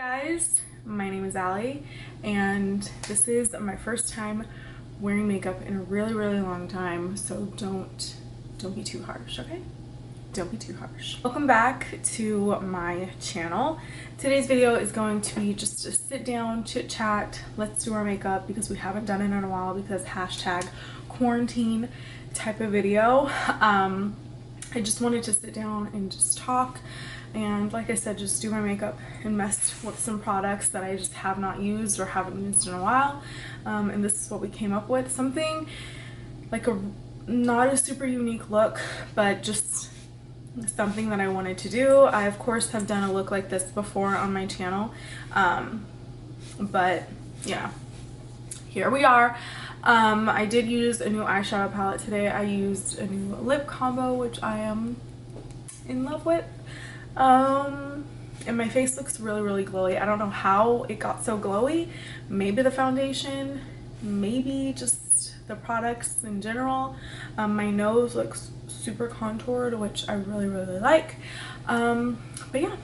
Guys, my name is Allie and this is my first time wearing makeup in a really long time, so don't be too harsh, okay? Don't be too harsh. Welcome back to my channel. Today's video is going to be just a sit down chit chat, let's do our makeup, because we haven't done it in a while because hashtag quarantine type of video. I just wanted to sit down and just talk and, like I said, just do my makeup and mess with some products that I just have not used or haven't used in a while. And this is what we came up with. Something like not a super unique look, but just something that I wanted to do. I of course have done a look like this before on my channel, but yeah, here we are. I did use a new eyeshadow palette today. I used a new lip combo, which I am in love with. And my face looks really glowy. I don't know how it got so glowy. Maybe the foundation, maybe just the products in general. My nose looks super contoured, which I really like. But yeah,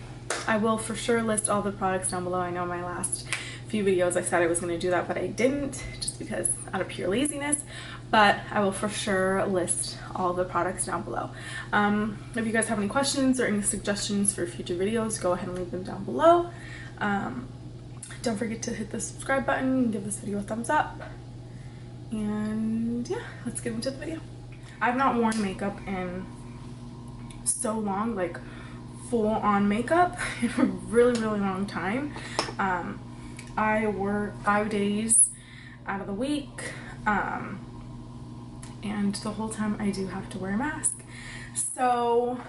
I will for sure list all the products down below. I know my last few videos I said I was going to do that, but I didn't, just because out of pure laziness. But I will for sure list all the products down below. If you guys have any questions or any suggestions for future videos, go ahead and leave them down below. Don't forget to hit the subscribe button and give this video a thumbs up. And yeah, let's get into the video. I've not worn makeup in so long, like full on makeup, in a really long time. I work 5 days out of the week, and the whole time I do have to wear a mask. So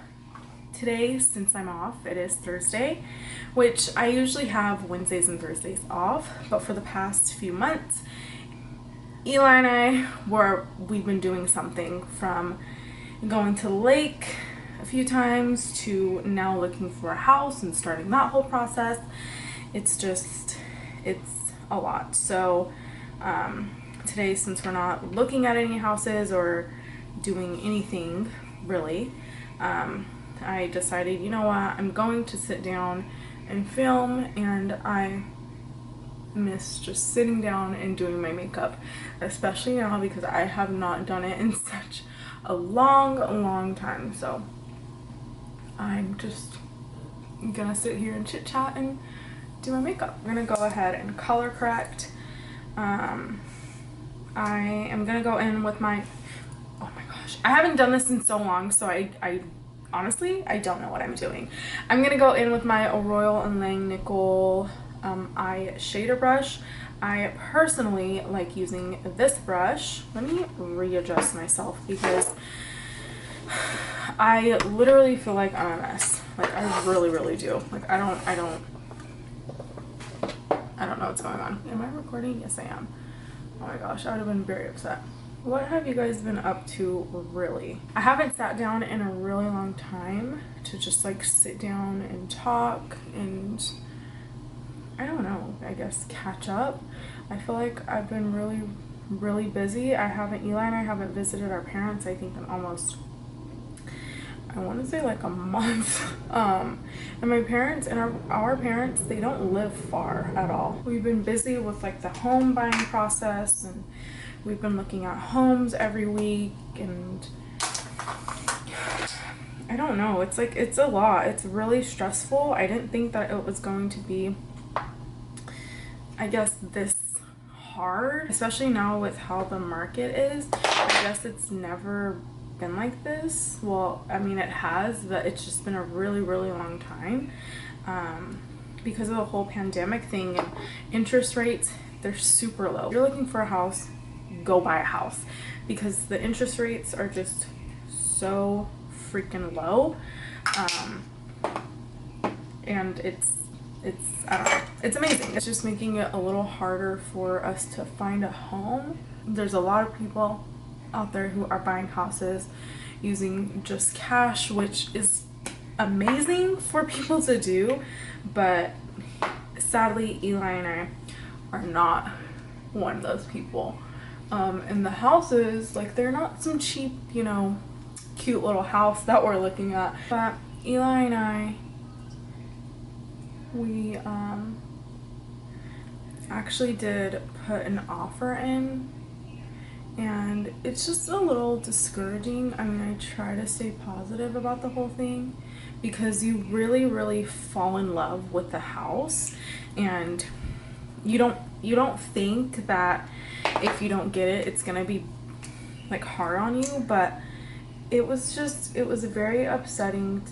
today, since I'm off, it is Thursday, which I usually have Wednesdays and Thursdays off, but for the past few months, Eli and I we've been doing something, from going to the lake a few times to now looking for a house and starting that whole process. It's a lot. So today, since we're not looking at any houses or doing anything really, I decided, you know what, I'm going to sit down and film, and I miss just sitting down and doing my makeup, especially now because I have not done it in such a long time. So I'm just gonna sit here and chit chat and do my makeup. I'm gonna go ahead and color correct. I am gonna go in with my, oh my gosh, I haven't done this in so long, so I honestly, I don't know what I'm doing. I'm gonna go in with my Royal and Langnickel eyeshadow brush. I personally like using this brush. Let me readjust myself because I literally feel like I'm a mess. Like I really do. Like I don't know what's going on. Am I recording? Yes, I am. Oh my gosh, I would have been very upset. What have you guys been up to, really? I haven't sat down in a really long time to just like sit down and talk and, I don't know, I guess catch up. I feel like I've been really busy. Eli and I haven't visited our parents, I think, in almost, I want to say like a month. And my parents and our parents, they don't live far at all. We've been busy with like the home buying process, and we've been looking at homes every week, and I don't know, it's like, it's a lot. It's really stressful. I didn't think that it was going to be, I guess, this hard, especially now with how the market is. I guess it's never been like this. Well, I mean, it has, but it's just been a really long time, because of the whole pandemic thing, and interest rates, they're super low. If you're looking for a house, go buy a house, because the interest rates are just so freaking low, and it's I don't know, it's amazing. It's just making it a little harder for us to find a home. There's a lot of people out there who are buying houses using just cash, which is amazing for people to do, but sadly Eli and I are not one of those people. And the houses, like, they're not some cheap, you know, cute little house that we're looking at, but Eli and I we actually did put an offer in, and it's just a little discouraging. I mean, I try to stay positive about the whole thing because you really fall in love with the house, and you don't think that if you don't get it, it's gonna be like hard on you, but it was very upsetting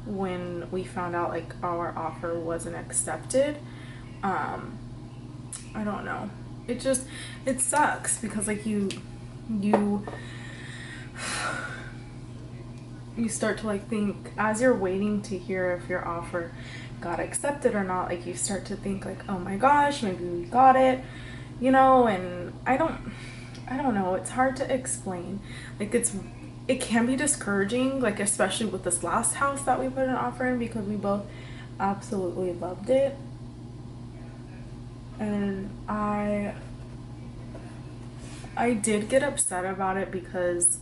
when we found out like our offer wasn't accepted. I don't know. It sucks because like you start to like think as you're waiting to hear if your offer got accepted or not, like you start to think like, oh my gosh, maybe we got it, you know. And I don't know, it's hard to explain. Like it can be discouraging, like especially with this last house that we put an offer in, because we both absolutely loved it. And I did get upset about it because,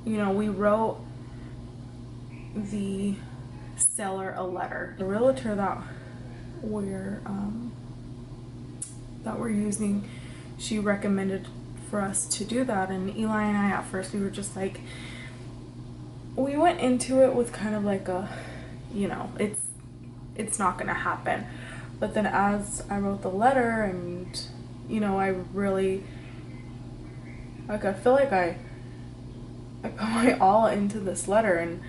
you know, we wrote the seller a letter. The realtor that we're using, she recommended for us to do that. And Eli and I, at first, we were just like, we went into it with kind of like a, you know, it's not gonna happen. But then as I wrote the letter, and you know, I really, like, I feel like I put my all into this letter, and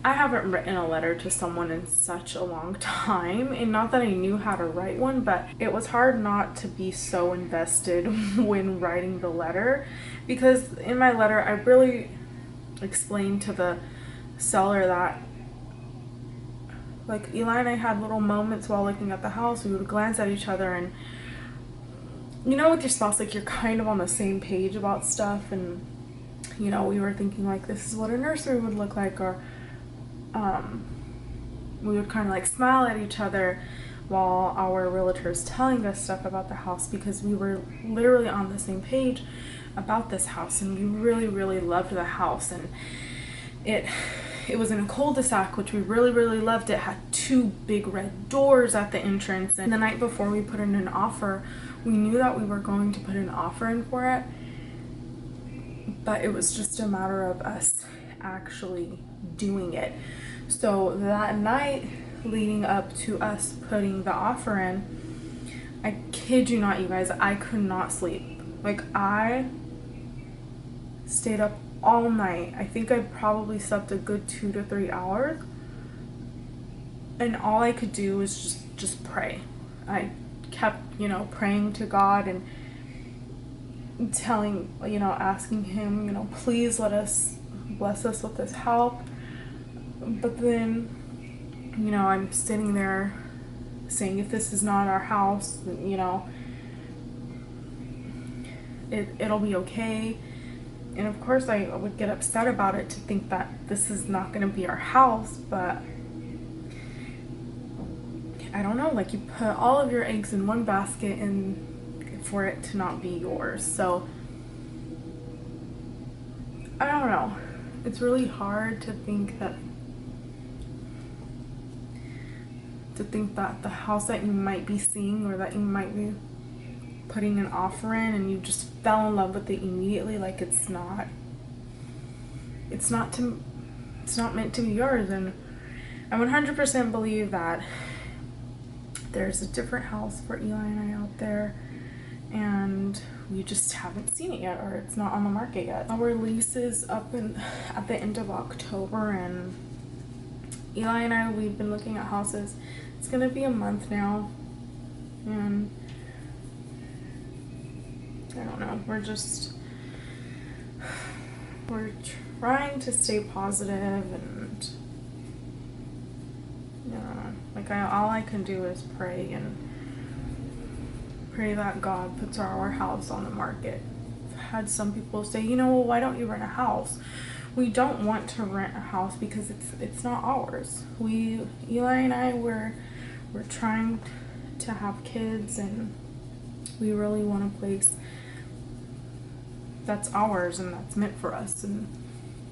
I haven't written a letter to someone in such a long time. And not that I knew how to write one, but it was hard not to be so invested when writing the letter, because in my letter I really explained to the seller that, like, Eli and I had little moments while looking at the house. We would glance at each other, and you know, with your spouse, like, you're kind of on the same page about stuff. And you know, we were thinking like, this is what a nursery would look like, or we would kind of like smile at each other while our realtor's telling us stuff about the house, because we were literally on the same page about this house, and we really loved the house. And it was in a cul-de-sac, which we really loved. It had 2 big red doors at the entrance. And the night before we put in an offer, we knew that we were going to put an offer in for it, but it was just a matter of us actually doing it. So that night leading up to us putting the offer in, I kid you not, you guys, I could not sleep. Like, I stayed up all night. I think I probably slept a good 2 to 3 hours, and all I could do was just pray. I kept, you know, praying to God and telling, you know, asking him, you know, please bless us with this help. But then, you know, I'm sitting there saying, if this is not our house, you know, it'll be okay. And of course I would get upset about it, to think that this is not going to be our house. But I don't know, like, you put all of your eggs in one basket and for it to not be yours. So I don't know, it's really hard to think that the house that you might be seeing, or that you might be putting an offer in, and you just fell in love with it immediately, like it's not meant to be yours. And I 100% believe that there's a different house for Eli and I out there, and we just haven't seen it yet, or it's not on the market yet. Our lease is up at the end of October, and Eli and I, we've been looking at houses. It's gonna be a month now, and I don't know, we're trying to stay positive, and you know, like, all I can do is pray, and pray that God puts our house on the market. I've had some people say, you know, well, why don't you rent a house? We don't want to rent a house because it's not ours. Eli and I, we're trying to have kids, and we really want a place that's ours and that's meant for us. And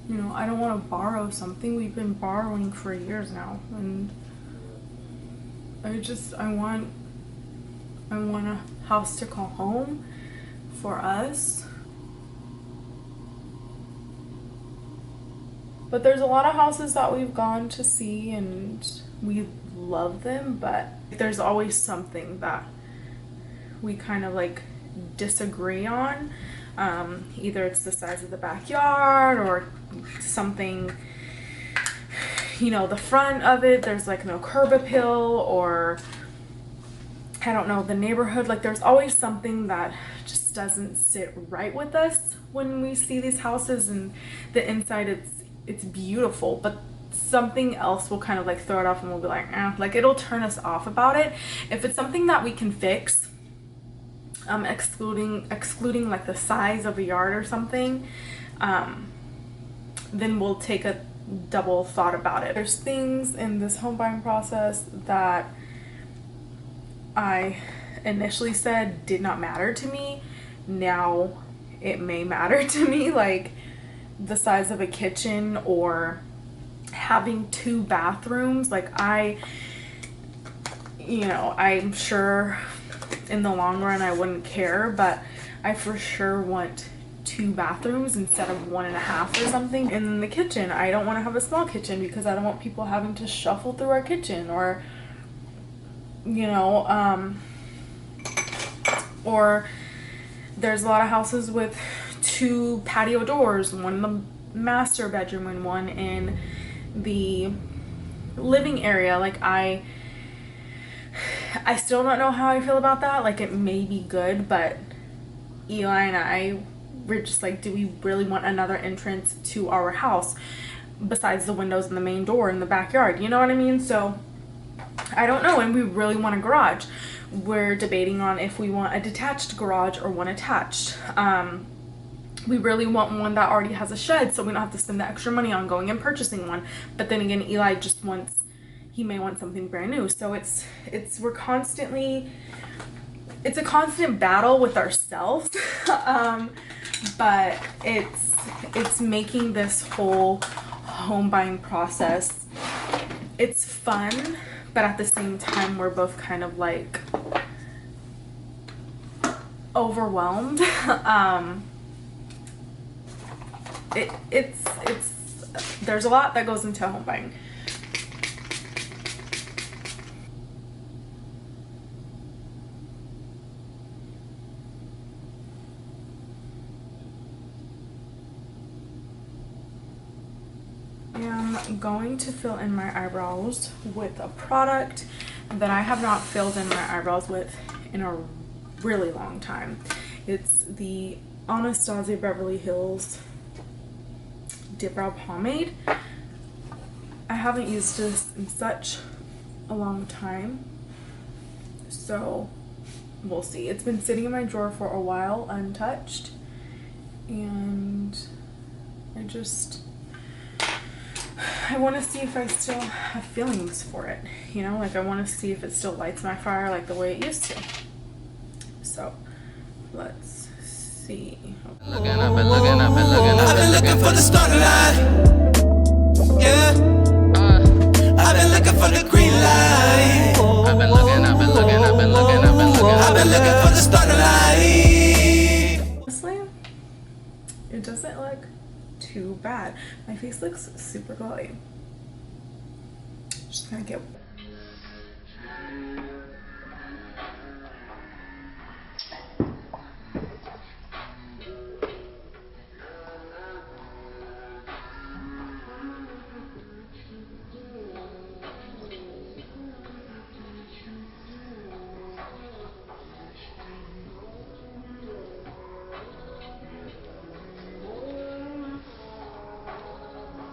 You know, I don't want to borrow something. We've been borrowing for years now, and I want a house to call home for us. But there's a lot of houses that we've gone to see and we love them, but there's always something that we kind of like disagree on. Either it's the size of the backyard or something, you know, the front of it, there's like no curb appeal, or I don't know, the neighborhood, like there's always something that just doesn't sit right with us when we see these houses. And the inside, it's beautiful, but something else will kind of like throw it off, and we'll be like, eh, like it'll turn us off about it. If it's something that we can fix, excluding like the size of a yard or something, then we'll take a double thought about it. There's things in this home buying process that I initially said did not matter to me. Now it may matter to me, like the size of a kitchen or having 2 bathrooms. Like you know, I'm sure in the long run I wouldn't care, but I for sure want 2 bathrooms instead of 1.5 or something. In the kitchen, I don't want to have a small kitchen because I don't want people having to shuffle through our kitchen, or you know, or there's a lot of houses with 2 patio doors, one in the master bedroom and one in the living area. Like I still don't know how I feel about that. Like it may be good, but Eli and I were just like, do we really want another entrance to our house besides the windows and the main door in the backyard? You know what I mean? So I don't know. And we really want a garage. We're debating on if we want a detached garage or one attached. We really want one that already has a shed, so we don't have to spend the extra money on going and purchasing one. But then again, Eli just wants, he may want something brand new. So it's a constant battle with ourselves. But it's making this whole home buying process, it's fun, but at the same time we're both kind of like overwhelmed. There's a lot that goes into home buying. I'm going to fill in my eyebrows with a product that I have not filled in my eyebrows with in a really long time. It's the Anastasia Beverly Hills Dipbrow Pomade. I haven't used this in such a long time, so we'll see. It's been sitting in my drawer for a while untouched, and I want to see if I still have feelings for it, you know, like I want to see if it still lights my fire like the way it used to. So let's see. I've been looking for the starting line. Yeah. I've been looking for the green light. I've been looking for the starting line. Honestly, it doesn't look too bad. My face looks super glowy. Just gonna get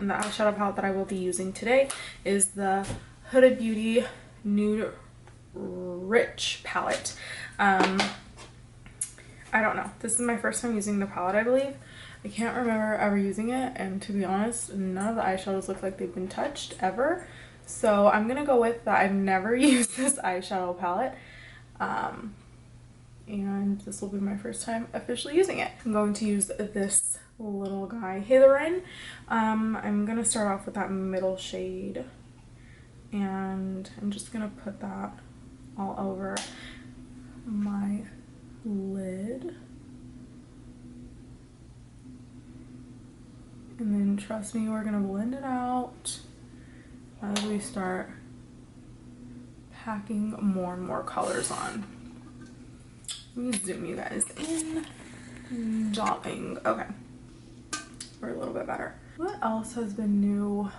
the eyeshadow palette that I will be using today is the Huda Beauty Nude Rich palette. I don't know. This is my first time using the palette, I believe. I can't remember ever using it, and to be honest, none of the eyeshadows look like they've been touched ever. So I'm gonna go with that. I've never used this eyeshadow palette. and this will be my first time officially using it. I'm going to use this little guy Hilarion. I'm gonna start off with that middle shade, and I'm just gonna put that all over my lid. And then trust me, we're gonna blend it out as we start packing more and more colors on. Let me zoom you guys in. Darling. Okay. We're a little bit better. What else has been new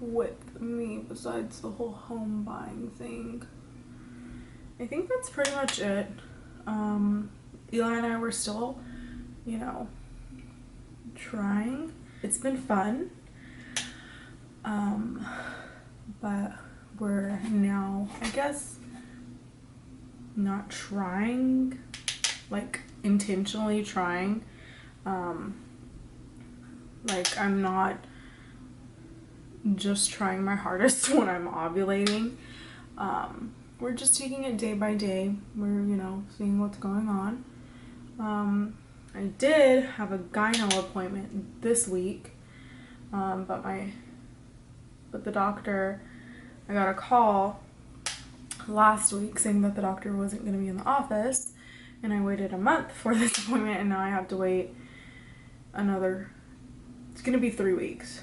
with me besides the whole home buying thing? I think that's pretty much it. Eli and I were still, you know, trying. It's been fun. But we're now, I guess, not trying, like intentionally trying. Like I'm not just trying my hardest when I'm ovulating. We're just taking it day by day. We're, you know, seeing what's going on. I did have a gyno appointment this week, but the doctor, I got a call last week saying that the doctor wasn't going to be in the office, and I waited a month for this appointment, and now I have to wait another, it's going to be 3 weeks.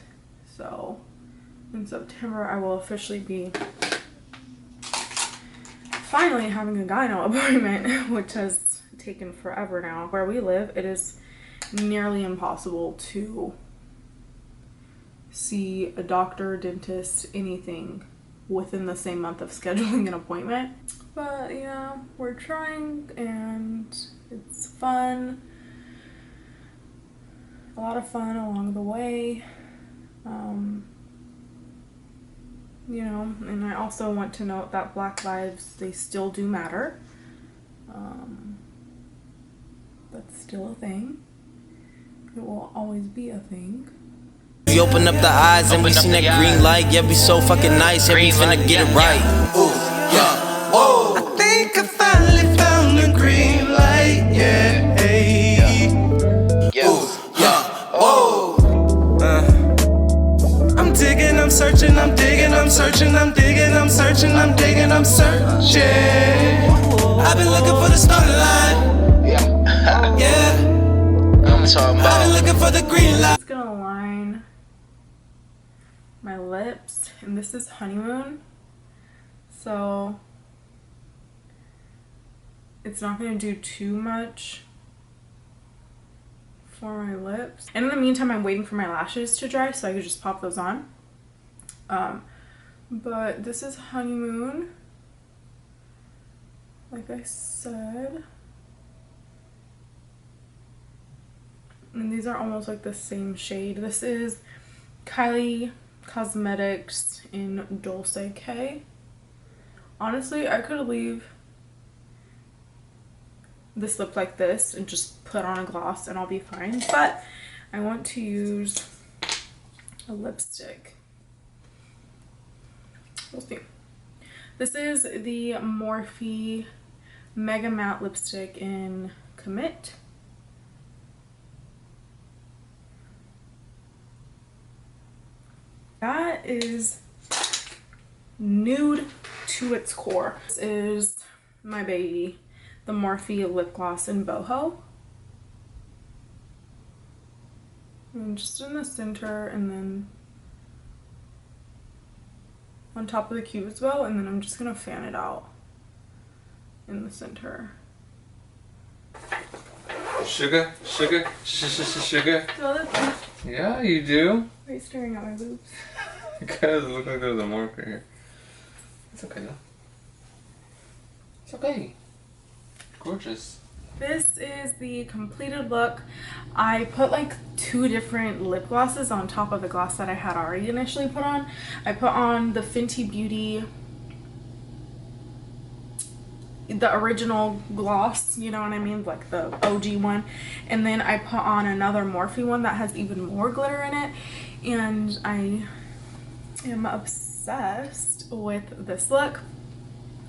So in September I will officially be finally having a gyno appointment, which has taken forever now. Where we live, it is nearly impossible to see a doctor, dentist, anything within the same month of scheduling an appointment. But yeah, we're trying and it's fun. A lot of fun along the way. You know, and I also want to note that Black lives, they still do matter. That's still a thing. It will always be a thing. We open up the eyes and we seen that green light. Yeah, we so fucking nice. Yeah, we finna get it right. Ooh, yeah, whoa. I think I finally found the green light. Yeah, hey. Ooh, yeah, whoa. I'm digging, I'm searching, I'm digging, I'm searching, I'm digging, I'm searching, I'm digging, I'm searching. I've been looking for the starting line. Yeah, yeah. I'm talking about. I've been looking for the green light. I'm just gonna line my lips, and this is Honeymoon, so it's not gonna do too much for my lips. And in the meantime, I'm waiting for my lashes to dry so I can just pop those on. But this is Honeymoon, like I said. And these are almost like the same shade. This is Kylie Cosmetics in Dulce K. Honestly, I could leave this lip like this and just put on a gloss and I'll be fine, but I want to use a lipstick. We'll see. This is the Morphe Mega Matte lipstick in Commit. That is nude to its core. This is my baby, the Morphe lip gloss in Boho. And just in the center, and then on top of the cube as well, and then I'm just gonna fan it out in the center. Sugar, sugar, sugar. Yeah, you do. Why are you staring at my boobs? Because it looked like there was a marker here. It's okay though. It's okay. Gorgeous. This is the completed look. I put like 2 different lip glosses on top of the gloss that I had already initially put on. I put on the Fenty Beauty, the original gloss, you know what I mean, like the OG one, and then I put on another Morphe one that has even more glitter in it, and I am obsessed with this look.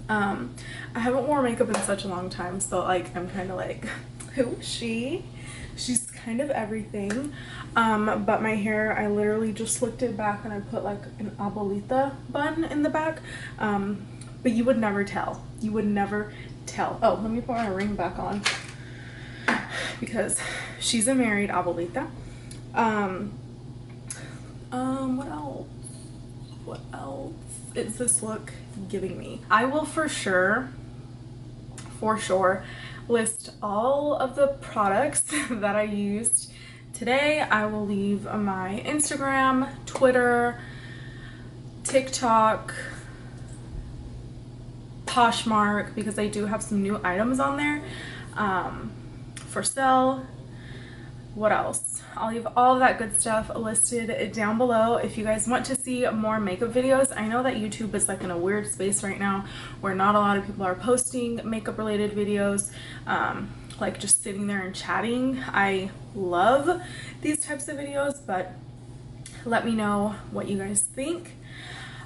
I haven't worn makeup in such a long time, so like I'm kind of like, who is she? She's kind of everything. But my hair, I literally just slicked it back and I put like an abuelita bun in the back. But you would never tell. You would never tell. Oh, let me put my ring back on because she's a married abuelita. What else? What else is this look giving me? I will for sure list all of the products that I used today. I will leave my Instagram, Twitter, TikTok, Poshmark, because I do have some new items on there for sale. What else? I'll leave all of that good stuff listed down below if you guys want to see more makeup videos. I know that YouTube is like in a weird space right now where not a lot of people are posting makeup related videos, like just sitting there and chatting. I love these types of videos, but let me know what you guys think.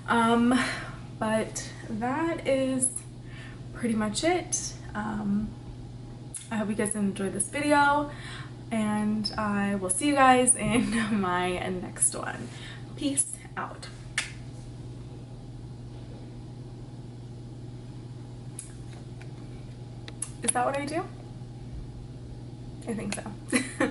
But that is pretty much it. I hope you guys enjoyed this video, and I will see you guys in my next one. Peace out. Is that what I do? I think so.